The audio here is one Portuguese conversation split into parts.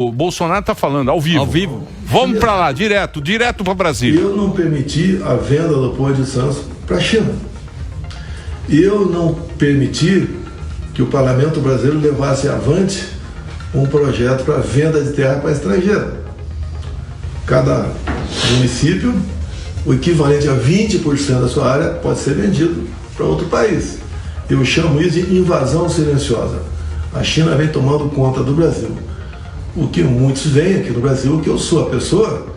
O Bolsonaro está falando ao vivo. Ao vivo. Vamos para lá, direto para Brasília. Eu não permiti a venda do Porto de Santos para a China. Eu não permiti que o Parlamento brasileiro levasse avante um projeto para venda de terra para estrangeiro. Cada município, o equivalente a 20% da sua área pode ser vendido para outro país. Eu chamo isso de invasão silenciosa. A China vem tomando conta do Brasil. O que muitos veem aqui no Brasil é que eu sou a pessoa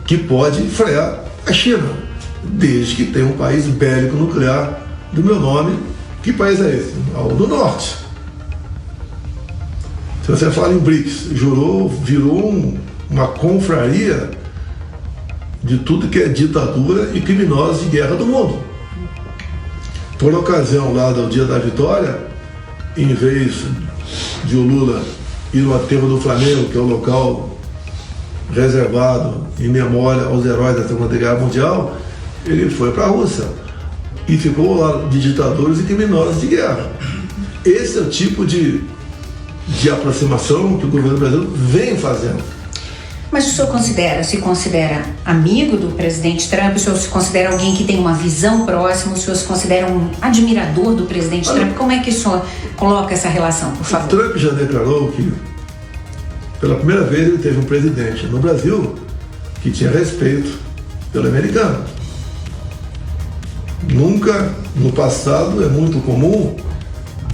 que pode frear a China, desde que tenha um país bélico nuclear do meu nome. Que país é esse? O do norte. Se você fala em BRICS, virou uma confraria de tudo que é ditadura e criminosos de guerra do mundo. Por ocasião lá do Dia da Vitória, em vez de o Lula ir no aterro do Flamengo, que é o local reservado em memória aos heróis da Segunda Guerra Mundial, ele foi para a Rússia e ficou lá de ditadores e criminosos de guerra. Esse é o tipo de aproximação que o governo brasileiro vem fazendo. Mas o senhor se considera amigo do presidente Trump? O senhor se considera alguém que tem uma visão próxima? O senhor se considera um admirador do presidente Trump? Como é que o senhor coloca essa relação, por favor? O Trump já declarou que, pela primeira vez, ele teve um presidente no Brasil que tinha respeito pelo americano. Nunca, no passado, é muito comum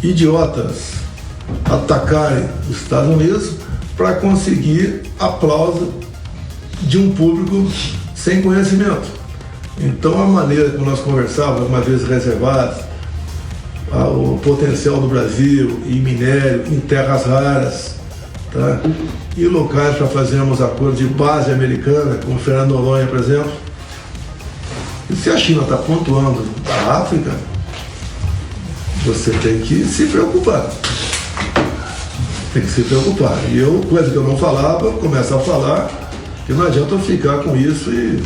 idiotas atacarem os Estados Unidos para conseguir aplauso de um público sem conhecimento. Então, a maneira como nós conversávamos, uma vez reservados, o potencial do Brasil em minério, em terras raras, tá? E locais para fazermos acordos de base americana, como Fernando Noronha, por exemplo. E se a China está pontuando a África, você tem que se preocupar. Tem que se preocupar. E eu, coisa que eu não falava, começo a falar, que não adianta eu ficar com isso e...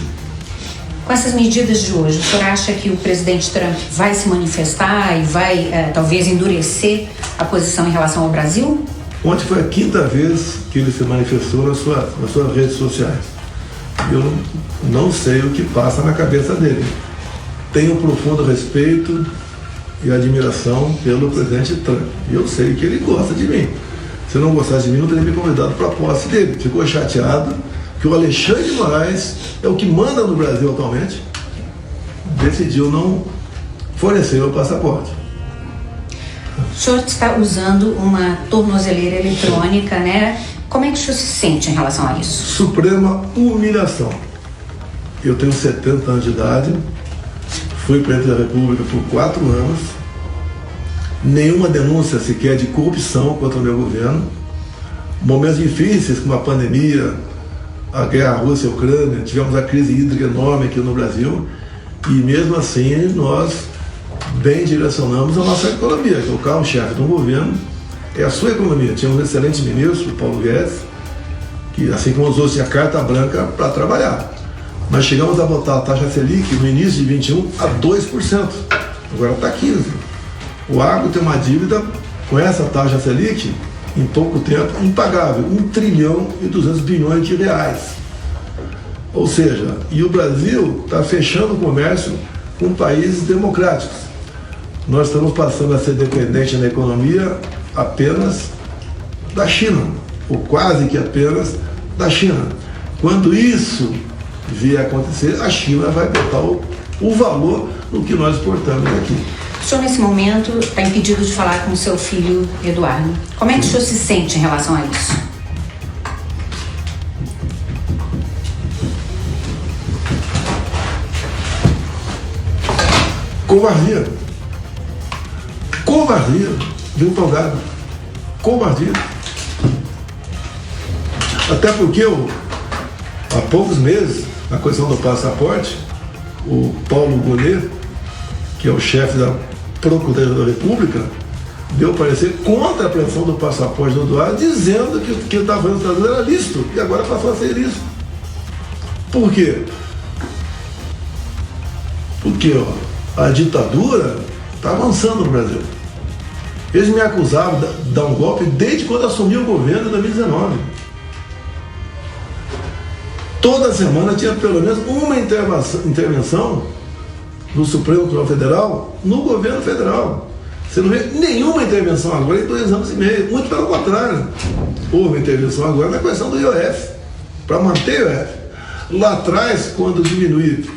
Com essas medidas de hoje, o senhor acha que o presidente Trump vai se manifestar e vai, talvez, endurecer a posição em relação ao Brasil? Ontem foi a 5ª vez que ele se manifestou nas suas redes sociais. Eu não sei o que passa na cabeça dele. Tenho um profundo respeito e admiração pelo presidente Trump. E eu sei que ele gosta de mim. Se não gostasse de mim, não teria me convidado para a posse dele. Ficou chateado que o Alexandre de Moraes é o que manda no Brasil atualmente, decidiu não fornecer o passaporte. O senhor está usando uma tornozeleira eletrônica, né? Como é que o senhor se sente em relação a isso? Suprema humilhação. Eu tenho 70 anos de idade, fui presidente da República por 4 anos, nenhuma denúncia sequer de corrupção contra o meu governo. Momentos difíceis, como a pandemia, a guerra Rússia-Ucrânia, tivemos a crise hídrica enorme aqui no Brasil, e mesmo assim nós bem direcionamos a nossa economia, que é o carro-chefe do governo, é a sua economia. Tínhamos um excelente ministro, o Paulo Guedes, que assim como os outros tinha carta branca para trabalhar. Nós chegamos a botar a taxa Selic no início de 21 a 2%, agora está 15%. O agro tem uma dívida com essa taxa Selic, em pouco tempo, impagável, 1 trilhão e 200 bilhões de reais. Ou seja, e o Brasil está fechando o comércio com países democráticos. Nós estamos passando a ser dependente na economia apenas da China, ou quase que apenas da China. Quando isso vier a acontecer, a China vai botar o valor no que nós exportamos aqui. O senhor, nesse momento, está impedido de falar com o seu filho Eduardo. Como é que o senhor se sente em relação a isso? Covardia. Covardia de um togado. Covardia. Até porque há poucos meses, na questão do passaporte, o Paulo Gonet, que é o chefe da Procuradoria da República, deu parecer contra a apreensão do passaporte do Eduardo, dizendo que o que ele estava fazendo nos Estados Unidos era lícito, e agora passou a ser ilícito. Por quê? Porque a ditadura está avançando no Brasil. Eles me acusavam de dar um golpe desde quando assumiu o governo em 2019. Toda semana tinha pelo menos uma intervenção do Supremo Tribunal Federal no governo federal. Você não vê nenhuma intervenção agora em 2 anos e meio. Muito pelo contrário. Houve intervenção agora na questão do IOF, para manter o IOF. Lá atrás, quando diminuir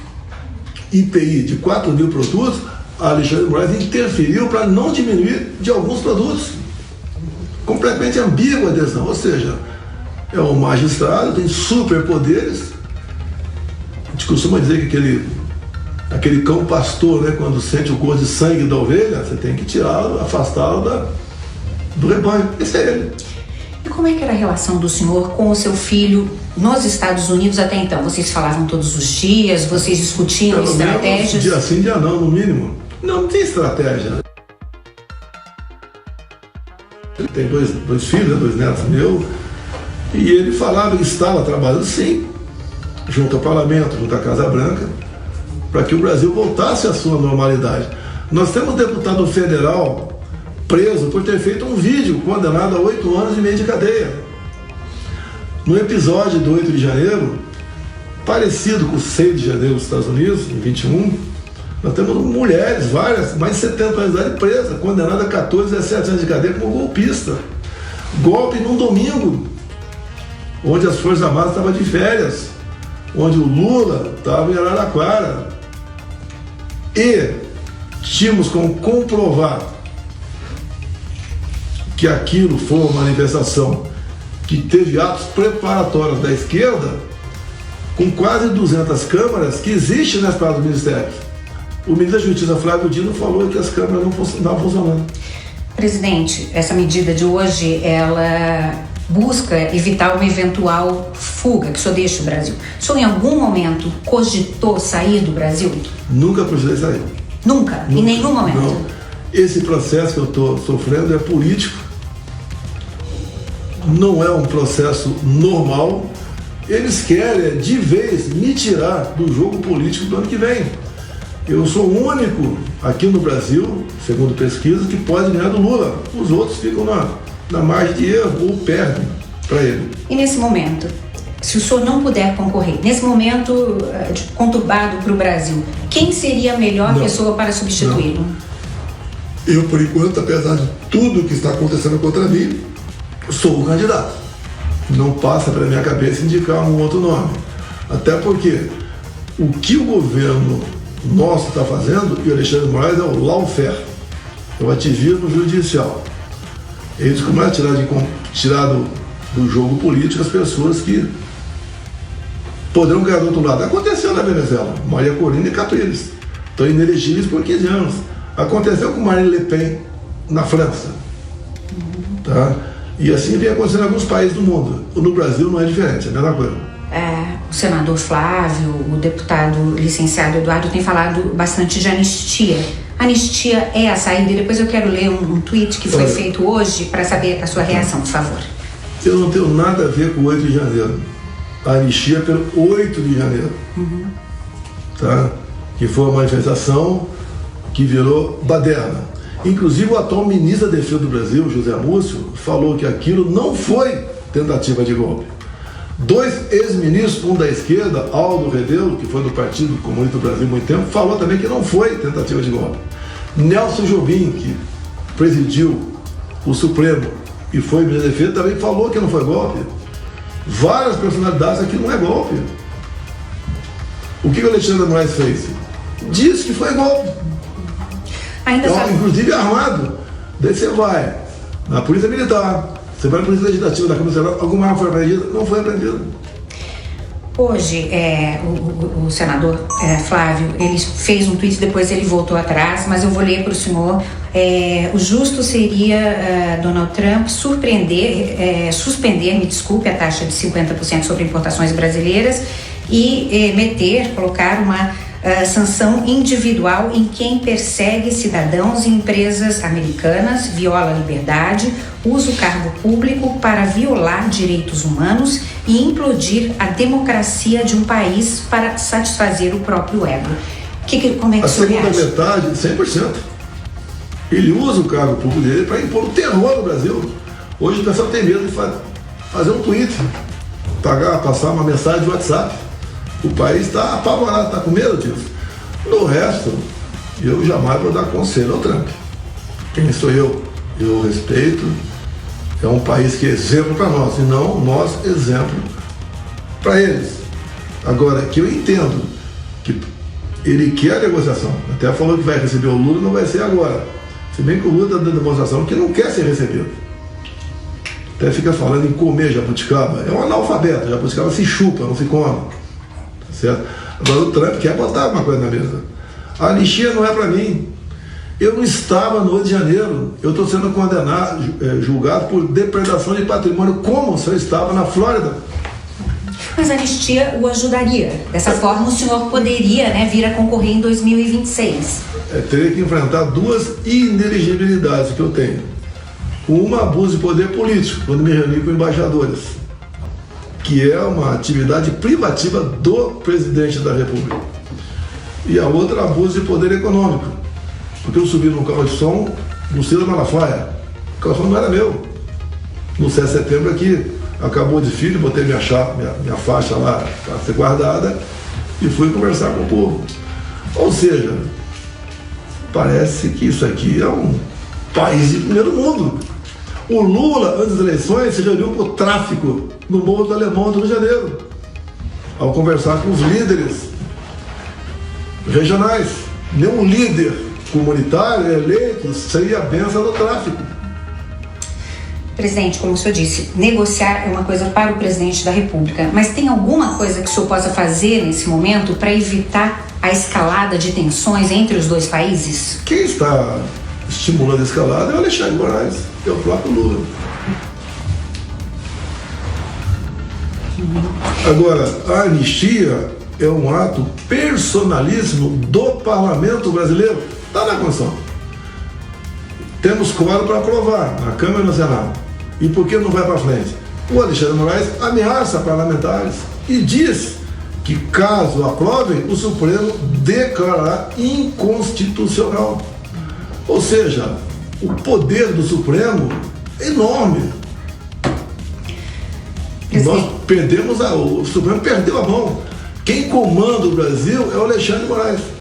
IPI de 4 mil produtos, Alexandre de Moraes interferiu para não diminuir de alguns produtos. Completamente ambígua a decisão. Ou seja, é um magistrado, tem superpoderes. A gente costuma dizer que aquele cão pastor, né, quando sente o gosto de sangue da ovelha, você tem que tirá-lo, afastá-lo do rebanho. Esse é ele. E como é que era a relação do senhor com o seu filho nos Estados Unidos até então? Vocês falavam todos os dias, vocês discutiam Pelo estratégias? Menos, dia sim, dia não, no mínimo. Não tem estratégia. Ele tem dois filhos, 2 netos meus, e ele falava que estava trabalhando sim, junto ao Parlamento, junto à Casa Branca, para que o Brasil voltasse à sua normalidade. Nós temos um deputado federal preso por ter feito um vídeo condenado a 8 anos e meio de cadeia. No episódio do 8 de janeiro, parecido com o 6 de janeiro dos Estados Unidos, em 21, nós temos mulheres, várias, mais de 70 anos de idade, presas, condenadas a 14, 17 anos de cadeia como golpista. Golpe num domingo, onde as Forças Armadas estavam de férias, onde o Lula estava em Araraquara. E tínhamos como comprovar que aquilo foi uma manifestação que teve atos preparatórios da esquerda, com quase 200 câmaras que existem nas paradas do Ministério. O ministro da Justiça, Flávio Dino, falou que as câmaras não estavam funcionando. Presidente, essa medida de hoje, ela busca evitar uma eventual fuga, que o senhor deixe o Brasil. O senhor em algum momento cogitou sair do Brasil? Nunca precisei sair. Nunca? Em nenhum momento? Não. Esse processo que eu estou sofrendo é político, não é um processo normal. Eles querem, de vez, me tirar do jogo político do ano que vem. Eu sou o único aqui no Brasil, segundo pesquisa, que pode ganhar do Lula. Os outros ficam na margem de erro ou perdem para ele. E nesse momento, se o senhor não puder concorrer, nesse momento conturbado para o Brasil, quem seria a melhor pessoa para substituí-lo? Eu, por enquanto, apesar de tudo que está acontecendo contra mim, sou o candidato. Não passa pela minha cabeça indicar um outro nome. Até porque o que o governo nosso está fazendo, e o Alexandre de Moraes, é o lawfare, é o ativismo judicial. Eles começam a tirar do jogo político as pessoas que poderão ganhar do outro lado. Aconteceu na Venezuela, Maria Corina e Capriles estão inelegíveis por 15 anos. Aconteceu com Marine Le Pen na França. Tá? E assim vem acontecendo em alguns países do mundo. No Brasil não é diferente, é a mesma coisa. O senador Flávio, o deputado licenciado Eduardo tem falado bastante de anistia. Anistia é a saída, e depois eu quero ler um tweet que foi feito hoje para saber a sua reação, por favor. Eu não tenho nada a ver com o 8 de janeiro. A anistia é pelo 8 de janeiro. Tá? Que foi uma manifestação que virou baderna. Inclusive o atual ministro da Defesa do Brasil, José Múcio, falou que aquilo não foi tentativa de golpe. 2 ex-ministros, um da esquerda, Aldo Rebelo, que foi do Partido Comunista do Brasil há muito tempo, falou também que não foi tentativa de golpe. Nelson Jobim, que presidiu o Supremo e foi ministro da Defesa, também falou que não foi golpe. Várias personalidades aqui não é golpe. O que o Alexandre de Moraes fez? Disse que foi golpe. Então, inclusive armado. Daí você vai na Polícia Militar, você vai na Polícia Legislativa da Câmara Federal, alguma arma foi apreendida? Não foi apreendida. Hoje, o senador Flávio, ele fez um tweet, depois ele voltou atrás, mas eu vou ler para o senhor. O justo seria Donald Trump suspender, me desculpe, a taxa de 50% sobre importações brasileiras e colocar uma sanção individual em quem persegue cidadãos e empresas americanas, viola a liberdade, usa o cargo público para violar direitos humanos e implodir a democracia de um país para satisfazer o próprio ego. Como é que a o senhor reage? segunda metade, 100%. Ele usa o cargo público dele para impor o terror no Brasil. Hoje o pessoal tem medo de fazer um tweet. passar uma mensagem de WhatsApp. O país está apavorado, está com medo disso. No resto, eu jamais vou dar conselho ao Trump. Quem sou eu? Eu respeito. É um país que é exemplo para nós, e não nós exemplo para eles. Agora, que eu entendo que ele quer a negociação. Até falou que vai receber o Lula, não vai ser agora. Se bem que o Lula está dando demonstração que não quer ser recebido. Até fica falando em comer jabuticaba. É um analfabeto, jabuticaba se chupa, não se come. Tá certo? Agora o Trump quer botar uma coisa na mesa. A anistia não é para mim. Eu não estava no Rio de Janeiro. Eu estou sendo condenado, julgado por depredação de patrimônio, como se eu estava na Flórida. Mas a anistia o ajudaria. Dessa forma, o senhor poderia, né, vir a concorrer em 2026. Teria que enfrentar duas inelegibilidades que eu tenho. Uma, abuso de poder político, quando me reuni com embaixadores, que é uma atividade privativa do presidente da República. E a outra, abuso de poder econômico, porque eu subi num carro de som no Ciro Malafaia. O carro de som não era meu. No 7 de setembro aqui, acabou de filho, botei minha faixa lá para ser guardada e fui conversar com o povo. Ou seja, parece que isso aqui é um país de primeiro mundo. O Lula, antes das eleições, se reuniu com o tráfico no Morro do Alemão do Rio de Janeiro, ao conversar com os líderes regionais. Nenhum líder comunitário eleito seria a benção do tráfico. Presidente, como o senhor disse, negociar é uma coisa para o presidente da República, mas tem alguma coisa que o senhor possa fazer nesse momento para evitar a escalada de tensões entre os dois países? Quem está estimulando a escalada é o Alexandre de Moraes, é o próprio Lula. Agora, a anistia é um ato personalíssimo do parlamento brasileiro. Está na Constituição. Temos quórum para aprovar na Câmara e no Senado. E por que não vai para frente? O Alexandre de Moraes ameaça parlamentares e diz que, caso aprovem, o Supremo declarará inconstitucional. Ou seja, o poder do Supremo é enorme. Nós perdemos, o Supremo perdeu a mão. Quem comanda o Brasil é o Alexandre de Moraes.